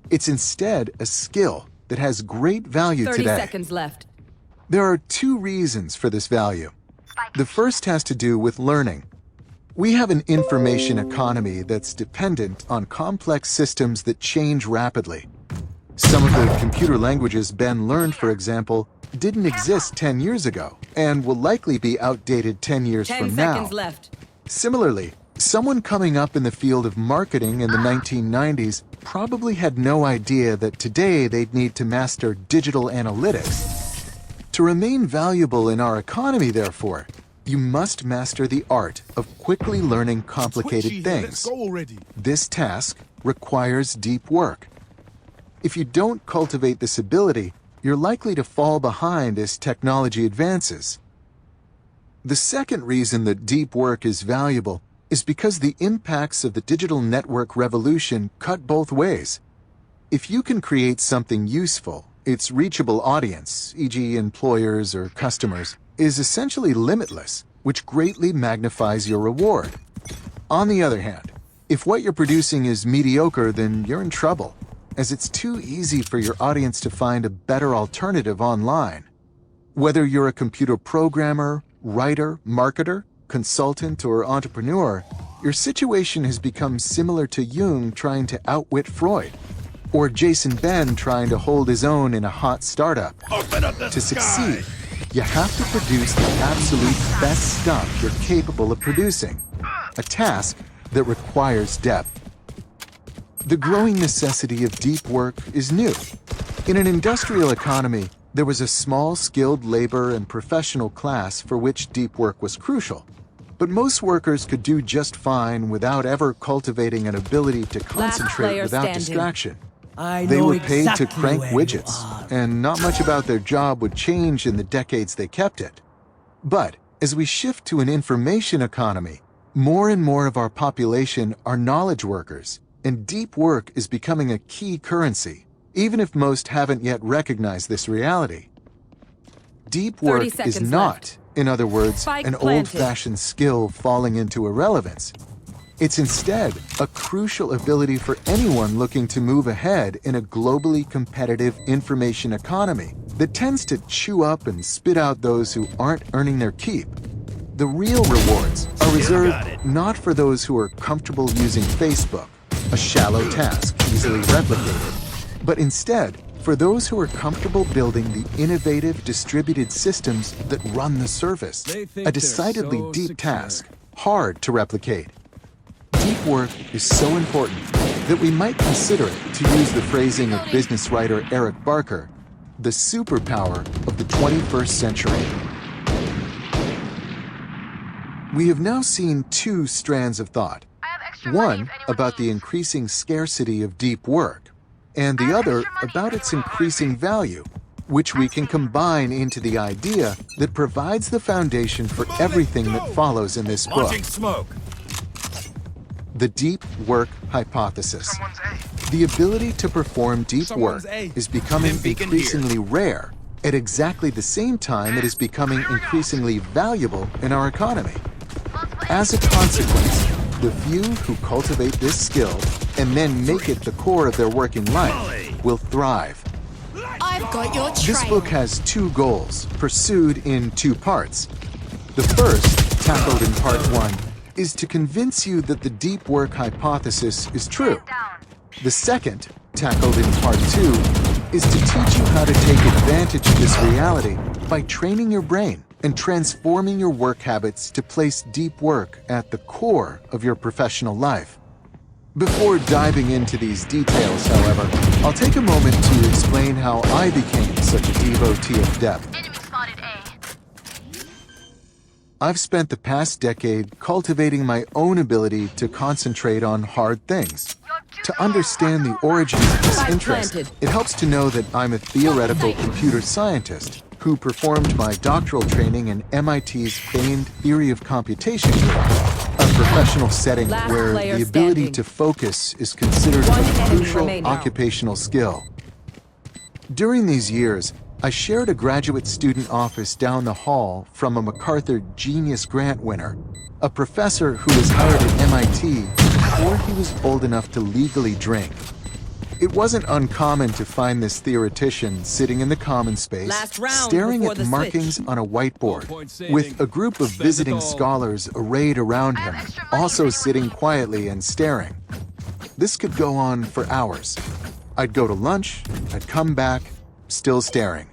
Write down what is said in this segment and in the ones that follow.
It's instead a skill that has great value 30 today. seconds left. There are two reasons for this value. The first has to do with learning. We have an information economy that's dependent on complex systems that change rapidly. Some of the computer languages Ben learned, for example, didn't exist 10 years ago and will likely be outdated 10 years 10 from now. seconds left. Similarly, someone coming up in the field of marketing in the 1990s probably had no idea that today they'd need to master digital analytics. To remain valuable in our economy, therefore, you must master the art of quickly learning complicated things. This task requires deep work. If you don't cultivate this ability, you're likely to fall behind as technology advances. The second reason that deep work is valuable is because the impacts of the digital network revolution cut both ways. If you can create something useful, its reachable audience, e.g. employers or customers, is essentially limitless, which greatly magnifies your reward. On the other hand, if what you're producing is mediocre, then you're in trouble, as it's too easy for your audience to find a better alternative online. Whether you're a computer programmer, writer, marketer, consultant, or entrepreneur, your situation has become similar to Jung trying to outwit Freud, or Jason Ben trying to hold his own in a hot startup. To succeed, you have to produce the absolute best stuff you're capable of producing, a task that requires depth. The growing necessity of deep work is new. In an industrial economy, there was a small skilled labor and professional class for which deep work was crucial. But most workers could do just fine without ever cultivating an ability to concentrate without distraction. They were paid to crank widgets, and not much about their job would change in the decades they kept it. But as we shift to an information economy, more and more of our population are knowledge workers, and deep work is becoming a key currency, even if most haven't yet recognized this reality. Deep work is not, in other words, an old-fashioned skill falling into irrelevance. It's instead a crucial ability for anyone looking to move ahead in a globally competitive information economy that tends to chew up and spit out those who aren't earning their keep. The real rewards are reserved not for those who are comfortable using Facebook, a shallow task easily replicated, but instead for those who are comfortable building the innovative distributed systems that run the service, a decidedly deep task, hard to replicate. Deep work is so important that we might consider it, to use the phrasing of business writer Eric Barker, the superpower of the 21st century. We have now seen two strands of thought. One about the increasing scarcity of deep work, and the other about its increasing value, which we can combine into the idea that provides the foundation for everything that follows in this book. The deep work hypothesis. The ability to perform deep work is becoming increasingly rare at exactly the same time it is becoming increasingly valuable in our economy. As a consequence, the few who cultivate this skill and then make it the core of their working life will thrive. I've got your trail. This book has two goals, pursued in two parts. The first, tackled in part 1, is to convince you that the deep work hypothesis is true. The second, tackled in part 2, is to teach you how to take advantage of this reality by training your brain and transforming your work habits to place deep work at the core of your professional life. Before diving into these details, however, I'll take a moment to explain how I became such a devotee of depth. Enemy spotted A. I've spent the past decade cultivating my own ability to concentrate on hard things. To understand the origins of this interest, it helps to know that I'm a theoretical computer scientist who performed my doctoral training in MIT's famed theory of computation group, a professional setting where the ability to focus is considered a crucial occupational skill. During these years, I shared a graduate student office down the hall from a MacArthur Genius Grant winner, a professor who was hired at MIT before he was old enough to legally drink. It wasn't uncommon to find this theoretician sitting in the common space, Last round staring before at the markings switch. on a whiteboard, with a group of visiting scholars arrayed around him, also sitting quietly and staring. This could go on for hours. I'd go to lunch, I'd come back, still staring.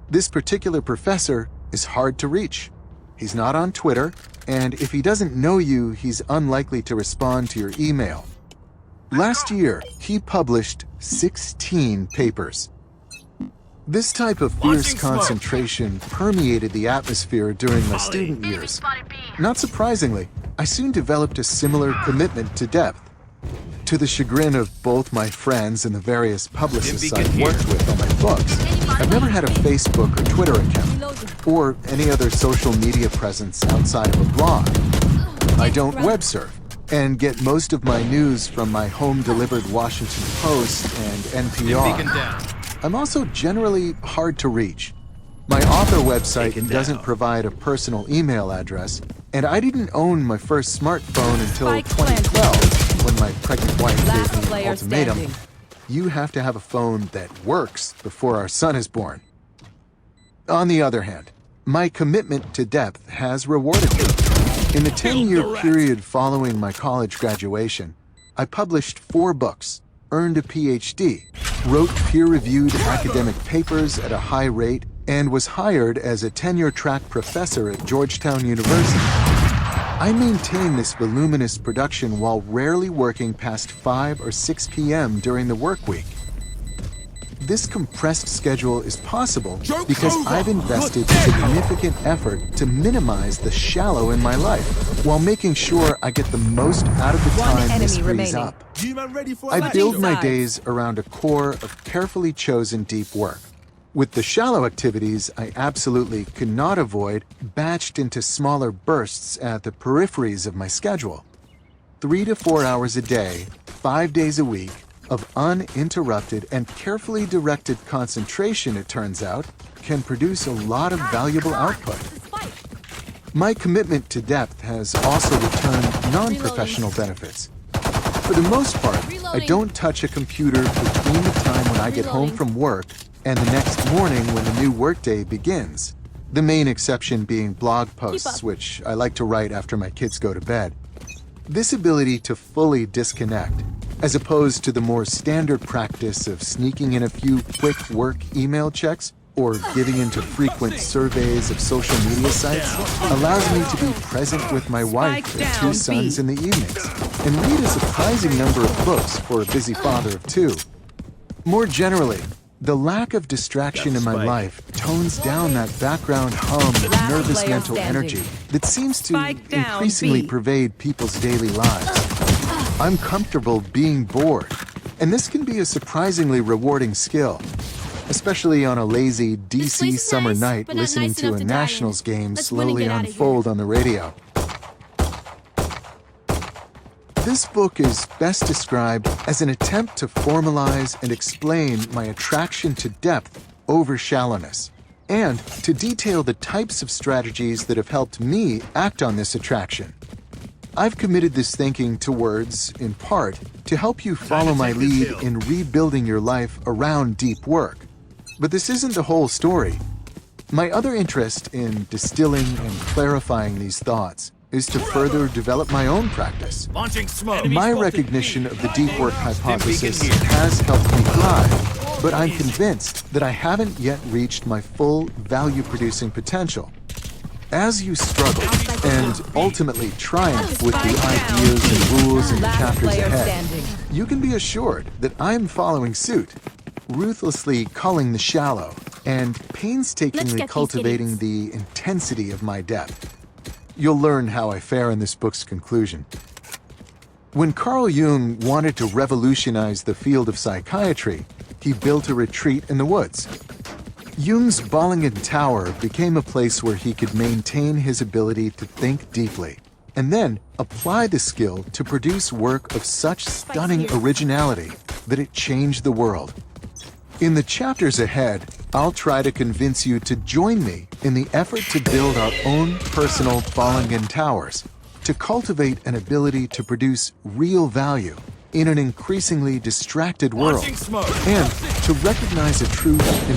This particular professor is hard to reach. He's not on Twitter, and if he doesn't know you, he's unlikely to respond to your email. Last year, he published 16 papers. This type of fierce concentration permeated the atmosphere during my student years. Not surprisingly, I soon developed a similar commitment to depth. To the chagrin of both my friends and the various publicists I've worked with on my books, I've never had a Facebook or Twitter account, or any other social media presence outside of a blog. I don't web surf, and get most of my news from my home-delivered Washington Post and NPR. I'm also generally hard to reach. My author website doesn't provide a personal email address, and I didn't own my first smartphone until 2012, when my pregnant wife gave me an ultimatum. You have to have a phone that works before our son is born. On the other hand, my commitment to depth has rewarded me. In the 10-year period following my college graduation, I published 4 books, earned a PhD, wrote peer-reviewed academic papers at a high rate, and was hired as a tenure-track professor at Georgetown University. I maintain this voluminous production while rarely working past 5 or 6 p.m. during the work week. This compressed schedule is possible because I've invested significant effort to minimize the shallow in my life, while making sure I get the most out of the time this frees up. I build my days around a core of carefully chosen deep work. With the shallow activities I absolutely cannot avoid, batched into smaller bursts at the peripheries of my schedule. 3 to 4 hours a day, 5 days a week, of uninterrupted and carefully directed concentration, it turns out, can produce a lot of valuable output. My commitment to depth has also returned non-professional benefits. For the most part, I don't touch a computer between the time when I get home from work and the next morning when the new workday begins. The main exception being blog posts, which I like to write after my kids go to bed. This ability to fully disconnect, as opposed to the more standard practice of sneaking in a few quick work email checks or giving into frequent surveys of social media sites, allows me to be present with my wife and 2 sons in the evenings, and read a surprising number of books for a busy father of 2. More generally, the lack of distraction in my life tones down that background hum of nervous mental energy that seems to increasingly pervade people's daily lives. I'm comfortable being bored, and this can be a surprisingly rewarding skill, especially on a lazy DC summer night listening to a Nationals game slowly unfold on the radio. This book is best described as an attempt to formalize and explain my attraction to depth over shallowness, and to detail the types of strategies that have helped me act on this attraction. I've committed this thinking to words, in part, to help you follow my lead in rebuilding your life around deep work. But this isn't the whole story. My other interest in distilling and clarifying these thoughts is to further develop my own practice. My recognition of the deep work hypothesis has helped me thrive, but I'm convinced that I haven't yet reached my full value-producing potential. As you struggle and ultimately triumph with the ideas and rules in the chapters ahead, you can be assured that I'm following suit, ruthlessly culling the shallow and painstakingly cultivating the intensity of my depth. You'll learn how I fare in this book's conclusion. When Carl Jung wanted to revolutionize the field of psychiatry, he built a retreat in the woods. Jung's Bollingen Tower became a place where he could maintain his ability to think deeply, and then apply the skill to produce work of such stunning originality that it changed the world. In the chapters ahead, I'll try to convince you to join me in the effort to build our own personal Bollingen Towers, to cultivate an ability to produce real value, in an increasingly distracted world, Launching smoke. and to recognize a truth